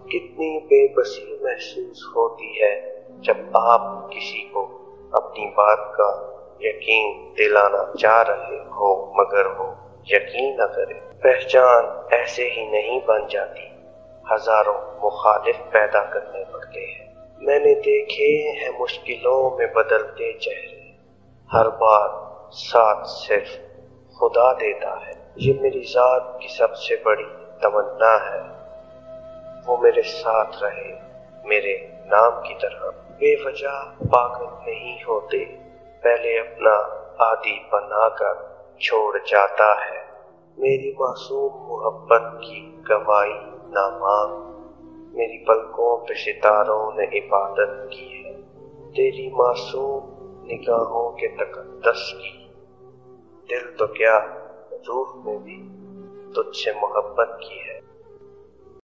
کتنی بے بسی محسوس ہوتی ہے جب آپ کسی کو اپنی بات کا یقین دلانا چاہ رہے ہو مگر وہ یقین نہ کرے۔ پہچان ایسے ہی نہیں بن جاتی، ہزاروں مخالف پیدا کرنے پڑتے ہیں۔ میں نے دیکھے ہیں مشکلوں میں بدلتے چہرے، ہر بار ساتھ صرف خدا دیتا ہے۔ یہ میری ذات کی سب سے بڑی تمنا ہے، وہ میرے ساتھ رہے میرے نام کی طرح۔ بے وجہ پاگل نہیں ہوتے، پہلے اپنا عادی بنا کر چھوڑ جاتا ہے۔ میری معصوم محبت کی گواہی نہ مانگ، میری پلکوں پہ ستاروں نے عبادت کی ہے، تیری معصوم نگاہوں کے تقدس کی۔ دل تو کیا روح میں بھی تجھ سے محبت کی ہے۔